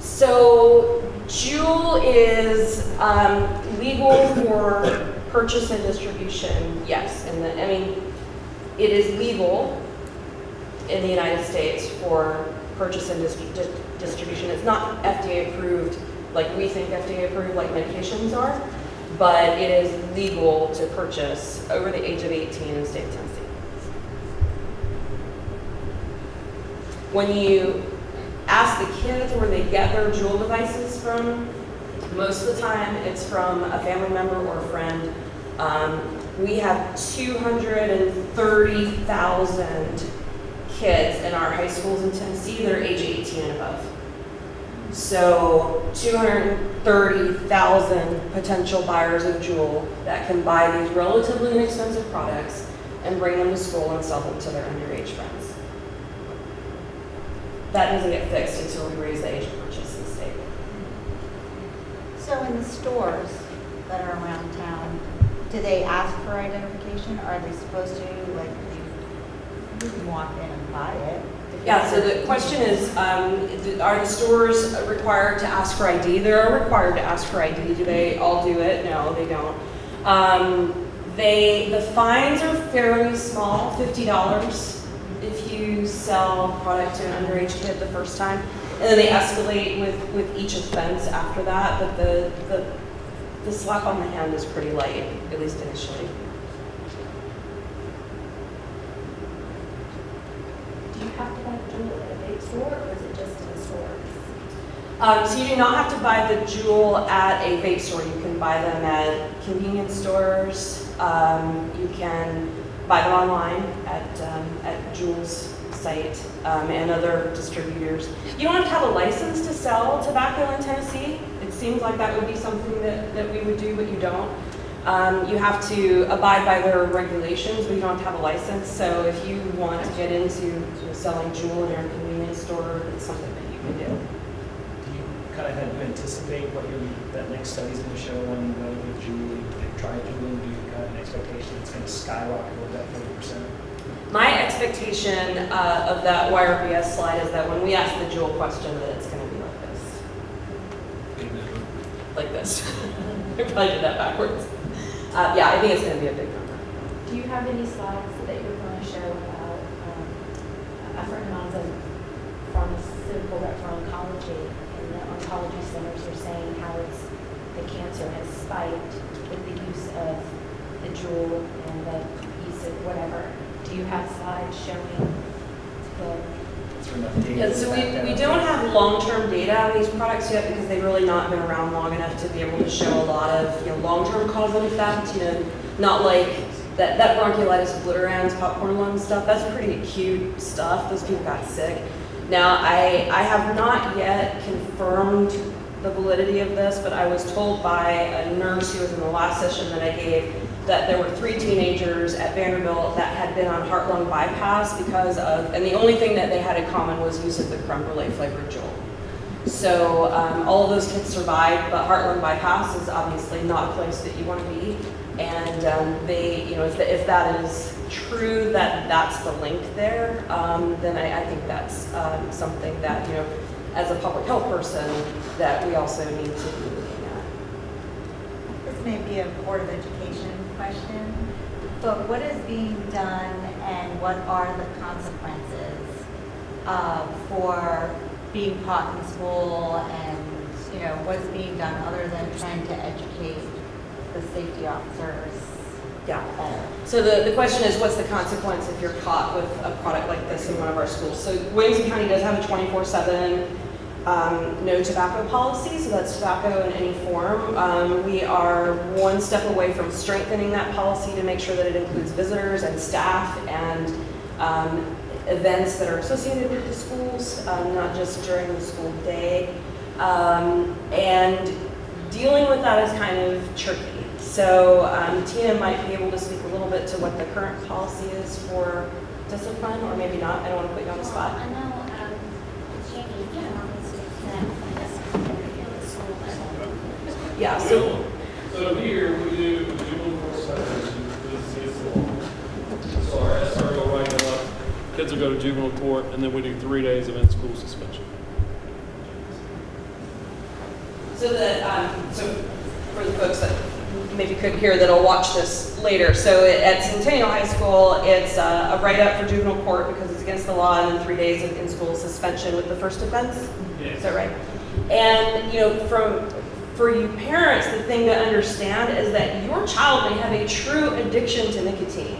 So JUUL is legal for purchase and distribution, yes. And I mean, it is legal in the United States for purchase and distribution. It's not FDA approved like we think FDA approved like medications are, but it is legal to purchase over the age of 18 in the state of Tennessee. When you ask the kids where they get their JUUL devices from, most of the time it's from a family member or a friend. We have 230,000 kids in our high schools in Tennessee that are age 18 and above. So 230,000 potential buyers of JUUL that can buy these relatively inexpensive products and bring them to school and sell them to their underage friends. That doesn't get fixed until we raise the age of purchase in the state. So in the stores that are around town, do they ask for identification? Are they supposed to, like, you can walk in and buy it? Yeah, so the question is, are the stores required to ask for ID? They are required to ask for ID. Do they all do it? No, they don't. The fines are fairly small, $50 if you sell product to an underage kid the first time. And then they escalate with each offense after that, but the slap on the hand is pretty light, at least initially. Do you have to buy the JUUL at a vape store, or is it just in the stores? So you do not have to buy the JUUL at a vape store. You can buy them at convenience stores. You can buy them online at JUUL's site and other distributors. You don't have to have a license to sell tobacco in Tennessee. It seems like that would be something that we would do, but you don't. You have to abide by their regulations, but you don't have to have a license. So if you want to get into selling JUUL in your convenience store, it's something that you can do. Do you kind of have to anticipate what that next study's going to show when you go with JUUL? Try JUUL, do you have an expectation it's going to skyrocket with that 40%? My expectation of that YRBS slide is that when we ask the JUUL question, that it's going to be like this. Like this. I probably did that backwards. Yeah, I think it's going to be a big number. Do you have any slides that you're going to show about, a friend of mine's a pharmaceutical rep for oncology, and the oncology centers are saying how the cancer has spiked with the use of the JUUL and the use of whatever. Do you have slides showing the... Yeah, so we don't have long-term data on these products yet because they've really not been around long enough to be able to show a lot of long-term cause and effect. Not like that bronchiolitis obliterans, popcorn lung stuff. That's pretty acute stuff. Those people got sick. Now, I have not yet confirmed the validity of this, but I was told by a nurse who was in the last session that I gave that there were 3 teenagers at Vanderbilt that had been on heart-lung bypass because of, and the only thing that they had in common was use of the creme brulee flavored JUUL. So all of those kids survived, but heart-lung bypass is obviously not a place that you want to be. And they, if that is true, that's the link there, then I think that's something that, as a public health person, that we also need to be looking at. This may be a Board of Education question, but what is being done and what are the consequences for being taught in school, and what's being done other than trying to educate the safety officers? Yeah. So the question is, what's the consequence if you're caught with a product like this in one of our schools? So Williamson County does have a 24/7 no tobacco policy, so that's tobacco in any form. We are one step away from strengthening that policy to make sure that it includes visitors and staff and events that are associated with the schools, not just during the school day. And dealing with that is kind of tricky. So Tina might be able to speak a little bit to what the current policy is for discipline, or maybe not. I don't want to put you on the spot. I know it's changing, Yeah, so So here we do juvenile court substitution. So our SRO right now, kids will go to juvenile court, and then we do 3 days of in-school suspension. So for the folks that maybe couldn't hear that'll watch this later, so at Centennial HIgh School, it's a write-up for juvenile court because it's against the law, and then 3 days of in-school suspension with the first offense. Yes. Is that right? And for you parents, the thing to understand is that your child may have a true addiction to nicotine.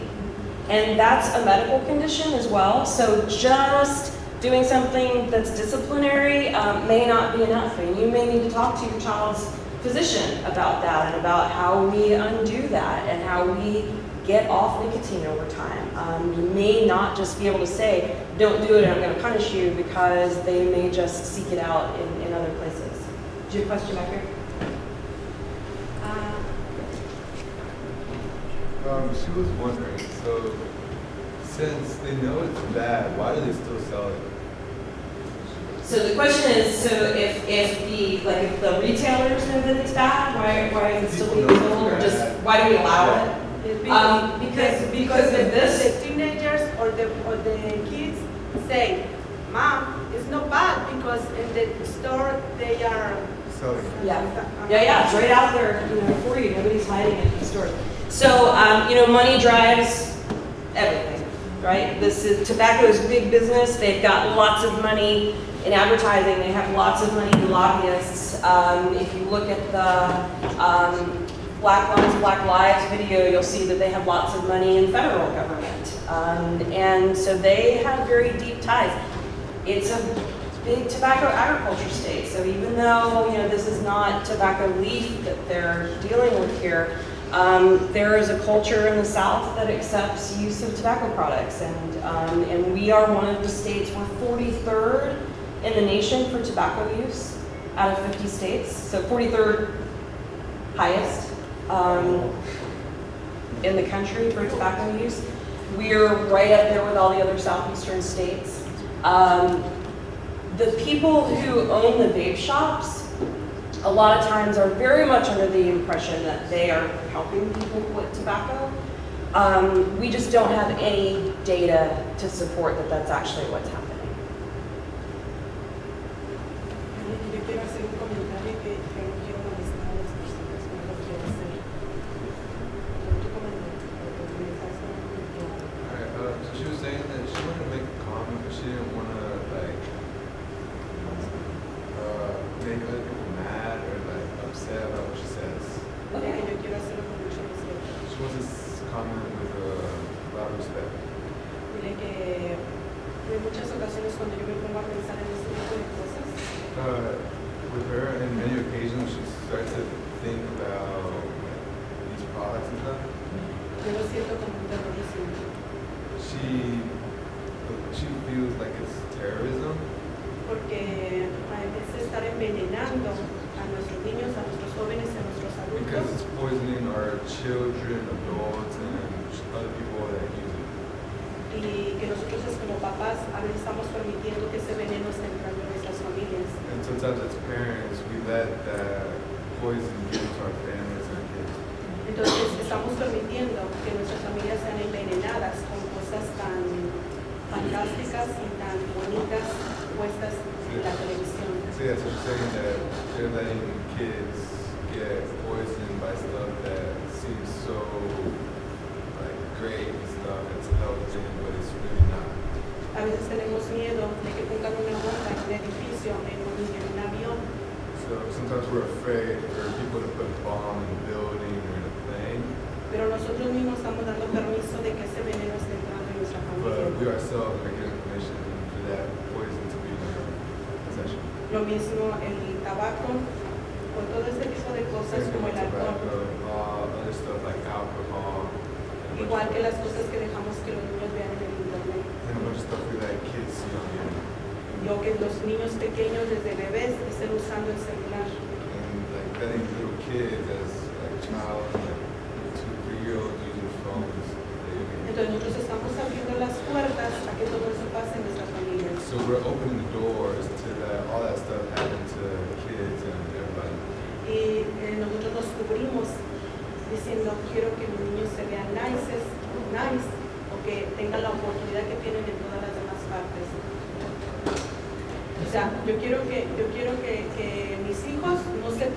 And that's a medical condition as well. So just doing something that's disciplinary may not be enough. And you may need to talk to your child's physician about that and about how we undo that and how we get off nicotine over time. You may not just be able to say, don't do it, I'm going to punish you, because they may just seek it out in other places. Do you have a question back here? She was wondering, so since they know it's bad, why do they still sell it? So the question is, so if the retailers know that it's bad, why is it still being sold, or just why do we allow it? Because of this. The teenagers or the kids say, Mom, it's not bad because in the store they are. Selling it. Yeah, it's right out there, for you. Nobody's hiding it in the stores. So, money drives everything, right? Tobacco is big business. They've got lots of money in advertising. They have lots of money in lobbyists. If you look at the Black Lives, Black Lives video, you'll see that they have lots of money in federal government. And so they have very deep ties. It's a big tobacco agriculture state. So even though, this is not tobacco leaf that they're dealing with here, there is a culture in the South that accepts use of tobacco products, and we are one of the states. We're 43rd in the nation for tobacco use out of 50 states, so 43rd highest in the country for tobacco use. We're right up there with all the other southeastern states. The people who own the vape shops a lot of times are very much under the impression that they are helping people quit tobacco. We just don't have any data to support that that's actually what's happening. Yo quiero hacer un comentario que no quiero molestar a las personas, no lo quiero hacer. Tú comentas. Alright, so she was saying that she wanted to make a comment, but she didn't want to make other people mad or upset about what she says. Okay. Yo quiero hacerlo con mucho respeto. She wants to comment with a lot of respect. Mire que en muchas ocasiones cuando yo me pongo a pensar en este tipo de cosas, With her, in many occasions, she starts to think about these products and stuff. yo lo siento como un terrorismo. She feels like it's terrorism. Porque a veces estar envenenando a nuestros niños, a nuestros jóvenes, a nuestros Because adultos. it's poisoning our children, adults, and other people that use it. Y que nosotros como papás a veces estamos permitiendo que ese veneno esté entrando en nuestras familias. And sometimes as parents, we let that poison get into our families and our kids. Entonces estamos permitiendo que nuestras familias sean envenenadas con cosas tan fantásticas y tan bonitas puestas en la televisión. So yeah, so she's saying that they're letting kids get poisoned by stuff that seems so great and stuff, it's healthy, but it's really not. A veces tenemos miedo de que pongan una bomba en un edificio, en un avión. So sometimes we're afraid for people to put a bomb in a building or in a plane, Pero nosotros mismos estamos dando permiso de que ese veneno esté entrando en nuestra but familia. we ourselves are giving permission for that poison to be in our possession. Lo mismo el tabaco o todo este tipo de cosas Same como with el alcohol. tobacco, other stuff like alcohol, and a bunch Igual of- que las cosas que dejamos que los niños vean en el internet. and a bunch of stuff we let kids see on the internet. Yo que los niños pequeños desde bebés estén usando el celular. And like letting little kids as like child, like 2-3-year-olds using phones. Entonces nosotros estamos abriendo las puertas a que todo eso pase en nuestras familias. So we're opening the doors to that, all that stuff happen to kids and everybody. Y nosotros nos cubrimos diciendo quiero que mis niños se vean nice o que tengan la oportunidad que tienen en todas las demás partes. O sea, yo quiero que mis hijos no se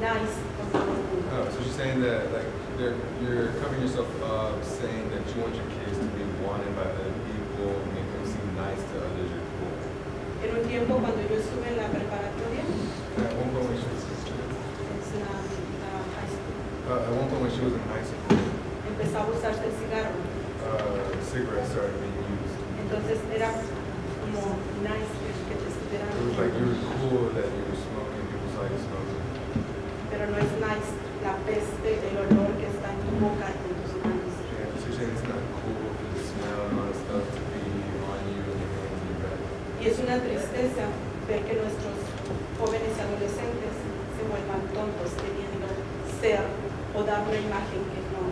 nice. porque no es cool. Oh, so she's saying that like you're covering yourself up, saying that you want your kids to be wanted by other people, make them seem nice to others, you're cool. En un tiempo cuando yo estuve en la preparatoria, And at one point when she was a student, es la high school, at one point when she was in high school, empezaba a usarse el cigarro. cigarettes started being used. Entonces era como nice que te estuvieran It was like you viendo. were cool that you were smoking, people saw you smoking. Pero no es nice la peste, el olor que está en tu boca y en tus manos. Yeah, so you're saying it's not cool for the smell and all that stuff to be on you and your hands and your back. Y es una tristeza ver que nuestros jóvenes y adolescentes se vuelvan tontos queriendo ser o dar una imagen que no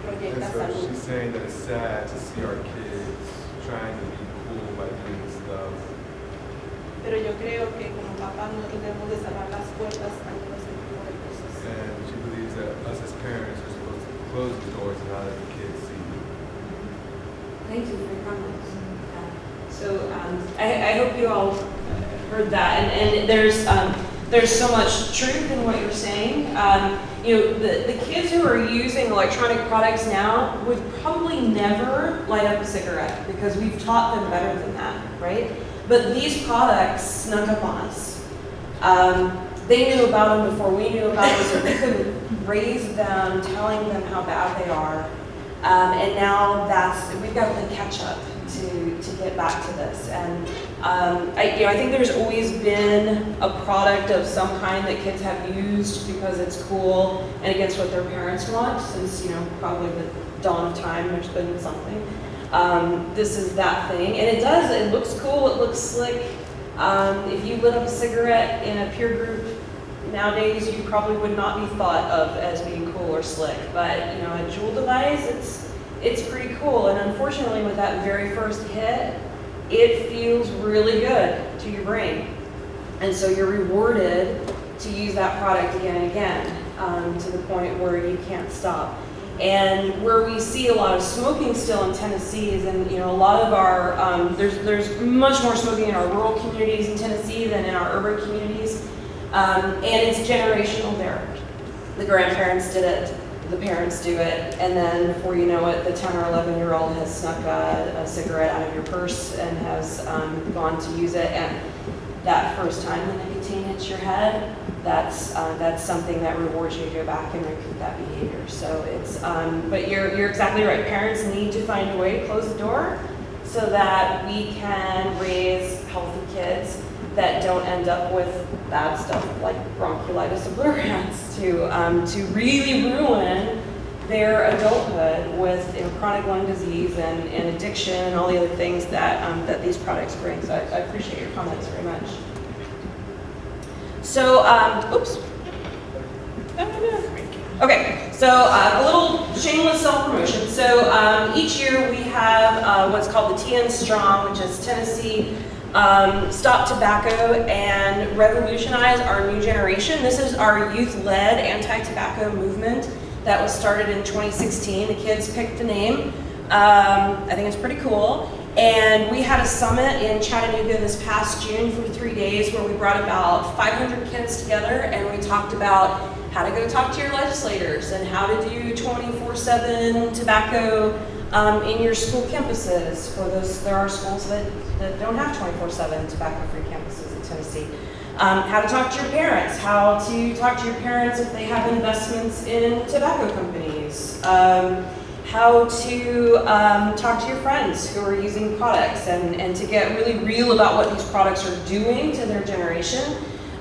And proyecta so salud. she's saying that it's sad to see our kids trying to be cool by doing this stuff. Pero yo creo que como papás nosotros debemos de cerrar las puertas ante este tipo de cosas. And she believes that us as parents are supposed to close the doors and not let the kids see. Thank you for your comments. So I hope you all heard that, and there's so much truth in what you're saying. The kids who are using electronic products now would probably never light up a cigarette because we've taught them better than that, right? But these products snuck up on us. They knew about them before we knew about them, so we could raise them, telling them how bad they are. And now we've got to catch up to get back to this. And I think there's always been a product of some kind that kids have used because it's cool and against what their parents want, since probably the dawn of time there's been something. This is that thing, and it looks cool, it looks slick. If you lit up a cigarette in a peer group nowadays, you probably would not be thought of as being cool or slick, but a JUUL device, it's pretty cool. And unfortunately, with that very first hit, it feels really good to your brain, and so you're rewarded to use that product again and again, to the point where you can't stop. And where we see a lot of smoking still in Tennessee is in, a lot of our, there's much more smoking in our rural communities in Tennessee than in our urban communities. And it's generational there. The grandparents did it, the parents do it, and then before you know it, the 10 or 11-year-old has snuck a cigarette out of your purse and has gone to use it. And that first time the nicotine hits your head, that's something that rewards you to go back and repeat that behavior. So it's, but you're exactly right. Parents need to find a way to close the door so that we can raise healthy kids that don't end up with bad stuff like bronchiolitis obliterans to really ruin their adulthood with chronic lung disease and addiction and all the other things that these products bring. So I appreciate your comments very much. So, oops. Okay, so a little shameless self-promotion. So each year we have what's called the TN Strong, which is Tennessee Stop Tobacco and Revolutionize Our New Generation. This is our youth-led anti-tobacco movement that was started in 2016. The kids picked the name. I think it's pretty cool. And we had a summit in Chattanooga this past June for 3 days where we brought about 500 kids together and we talked about how to go talk to your legislators and how to do 24/7 tobacco in your school campuses. There are schools that don't have 24/7 tobacco-free campuses in Tennessee. How to talk to your parents, how to talk to your parents if they have investments in tobacco companies. How to talk to your friends who are using products and to get really real about what these products are doing to their generation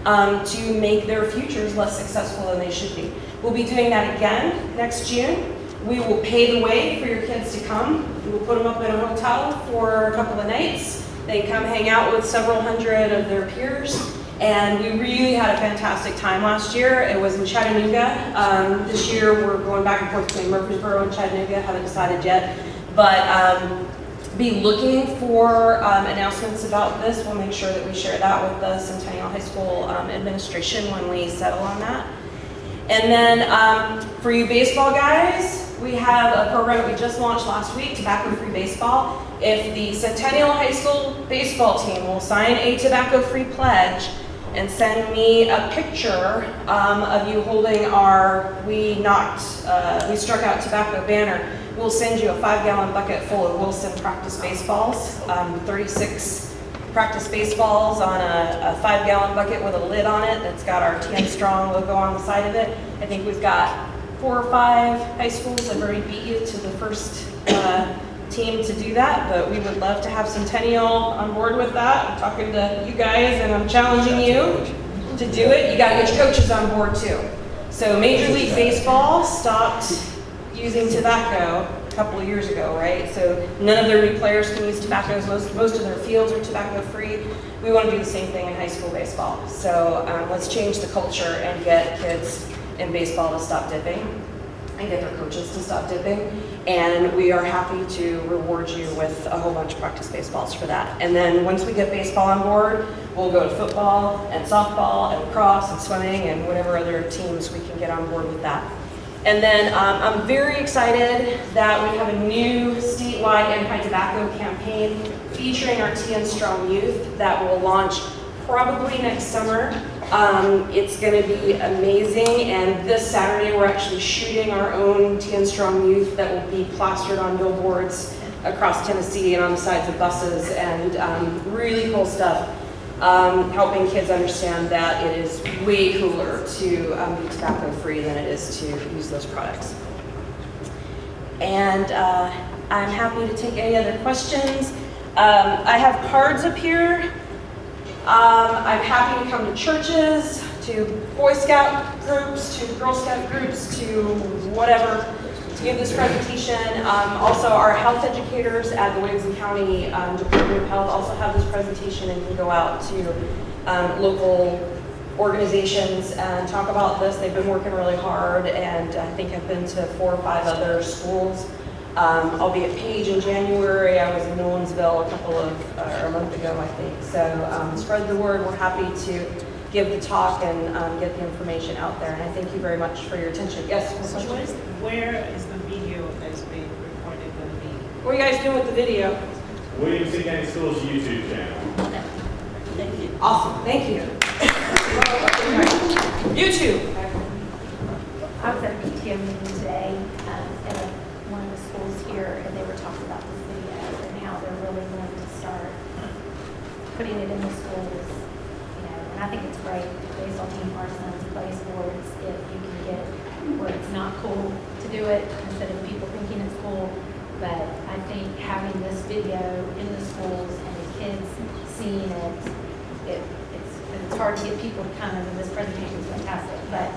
to make their futures less successful than they should be. We'll be doing that again next June. We will pay the way for your kids to come. We will put them up in a hotel for a couple of nights. They come hang out with several hundred of their peers. And we really had a fantastic time last year. It was in Chattanooga. This year we're going back and forth between Murfreesboro and Chattanooga. Haven't decided yet. But be looking for announcements about this. We'll make sure that we share that with the Centennial High School administration when we settle on that. And then for you baseball guys, we have a program that we just launched last week, Tobacco-Free Baseball. If the Centennial High School baseball team will sign a tobacco-free pledge, and send me a picture of you holding our We Struck Out Tobacco banner, we'll send you a 5-gallon bucket full of Wilson practice baseballs, 36 practice baseballs on a 5-gallon bucket with a lid on it that's got our 10 Strong logo on the side of it. I think we've got 4 or 5 high schools that have already beat you to the first team to do that, but we would love to have Centennial on board with that. I'm talking to you guys and I'm challenging you to do it. You gotta get your coaches on board too. So Major League Baseball stopped using tobacco a couple of years ago, right? So none of their new players can use tobaccos. Most of their fields are tobacco free. We want to do the same thing in high school baseball. So let's change the culture and get kids in baseball to stop dipping and get their coaches to stop dipping. And we are happy to reward you with a whole bunch of practice baseballs for that. And then once we get baseball on board, we'll go to football and softball and lacrosse and swimming and whatever other teams we can get on board with that. And then I'm very excited that we have a new statewide anti-tobacco campaign featuring our TN Strong youth that will launch probably next summer. It's going to be amazing, and this Saturday we're actually shooting our own TN Strong youth that will be plastered on billboards across Tennessee and on the sides of buses, and really cool stuff. Helping kids understand that it is way cooler to be tobacco free than it is to use those products. And I'm happy to take any other questions. I have cards up here. I'm happy to come to churches, to Boy Scout groups, to Girl Scout groups, to whatever, to give this presentation. Also, our health educators at the Williamson County Department of Health also have this presentation and can go out to local organizations and talk about this. They've been working really hard, and I think have been to 4 or 5 other schools. I'll be at Page in January. I was in Nolensville a month ago, I think. So spread the word. We're happy to give the talk and get the information out there. And I thank you very much for your attention. Yes? Where is the video that's being recorded going to be? What are you guys doing with the video? Williamson County Schools YouTube channel. Thank you. Awesome. Thank you. YouTube. I was at a PTO meeting today at one of the schools here, and they were talking about this video and how they're really going to start putting it in the schools, and I think it's great. Baseball team, Parsons, play sports, if you can get where it's not cool to do it instead of people thinking it's cool. But I think having this video in the schools and the kids seeing it's hard to get people to kind of, this presentation is fantastic, but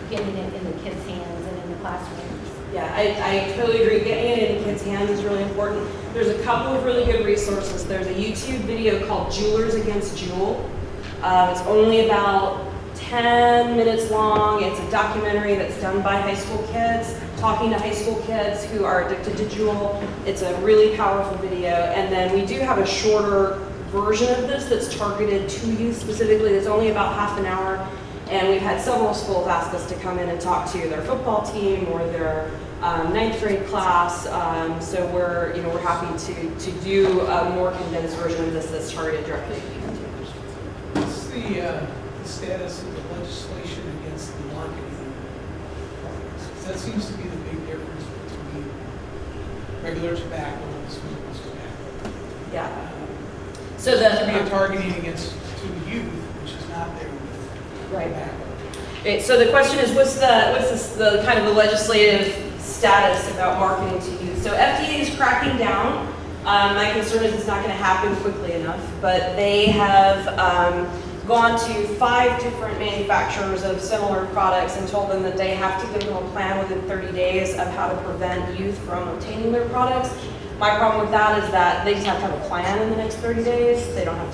getting it in the kids' hands and in the classrooms. Yeah, I totally agree. Getting it in kids' hands is really important. There's a couple of really good resources. There's a YouTube video called Jewelers Against JUUL. It's only about 10 minutes long. It's a documentary that's done by high school kids, talking to high school kids who are addicted to JUUL. It's a really powerful video. And then we do have a shorter version of this that's targeted to youth specifically. It's only about half an hour. And we've had several schools ask us to come in and talk to their football team or their 9th grade class. So we're happy to do a more condensed version of this that's targeted directly to youth. What's the status of the legislation against the marketing products? 'Cause that seems to be the big difference between regular tobacco and smokeless tobacco. Yeah. So the We are targeting against to youth, which is not there with right. tobacco. Okay, so the question is, what's the kind of the legislative status about marketing to youth? So FDA is cracking down. My concern is it's not going to happen quickly enough, but they have gone to 5 different manufacturers of similar products and told them that they have to give them a plan within 30 days of how to prevent youth from obtaining their products. My problem with that is that they just have to have a plan in the next 30 days. They don't have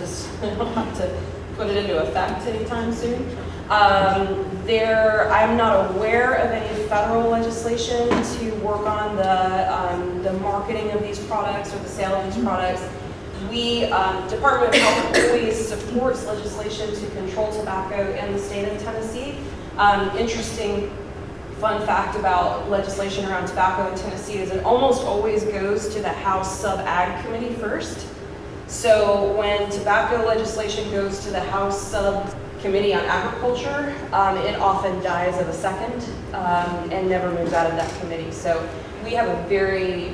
to put it into effect anytime soon. I'm not aware of any federal legislation to work on the marketing of these products or the sale of these products. We, Department of Health always supports legislation to control tobacco in the state of Tennessee. Interesting fun fact about legislation around tobacco in Tennessee is it almost always goes to the House Sub-Ag Committee first. So when tobacco legislation goes to the House Committee on Agriculture, it often dies of a second and never moves out of that committee. So we have a very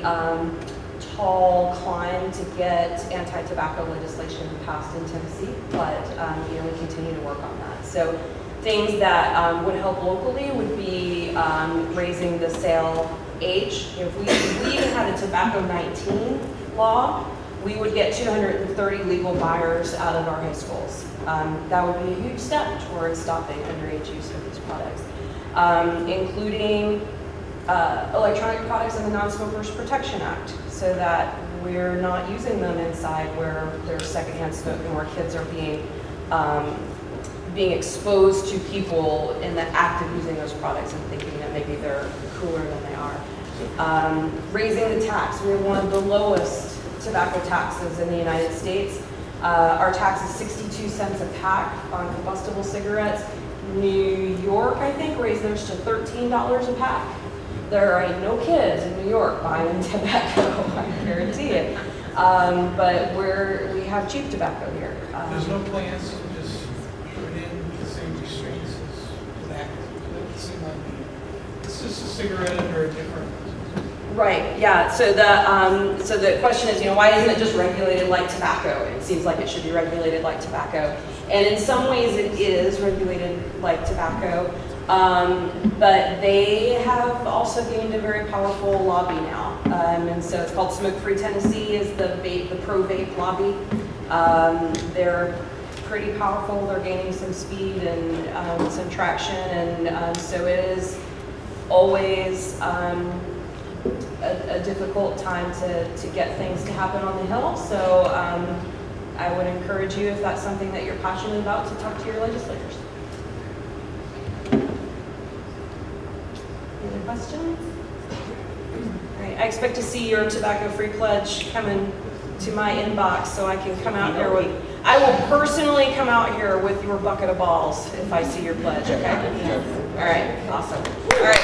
tall climb to get anti-tobacco legislation passed in Tennessee, but we continue to work on that. So things that would help locally would be raising the sale age. If we even had a tobacco 19 law, we would get 230 legal buyers out of our high schools. That would be a huge step towards stopping underage use of these products, including electronic products in the Non-Smokers Protection Act, so that we're not using them inside where there's secondhand smoking, where kids are being exposed to people in the act of using those products and thinking that maybe they're cooler than they are. Raising the tax. We have one of the lowest tobacco taxes in the United States. Our tax is 62 cents a pack on combustible cigarettes. New York, I think, raised theirs to $13 a pack. There are no kids in New York buying tobacco, I guarantee it. But we have cheap tobacco here. There's no plans to just put in the same restraints as tobacco. It seems like it's just a cigarette under a different. Right. Yeah. So the question is, why isn't it just regulated like tobacco? It seems like it should be regulated like tobacco, and in some ways it is regulated like tobacco. But they have also gained a very powerful lobby now, and so it's called Smoke Free Tennessee is the pro-vape lobby. They're pretty powerful. They're gaining some speed and some traction, and so it is always a difficult time to get things to happen on the Hill. So I would encourage you, if that's something that you're passionate about, to talk to your legislators. Any other questions? All right, I expect to see your tobacco-free pledge coming to my inbox so I can come out here with, I will personally come out here with your bucket of balls if I see your pledge, okay? All right, awesome. All right.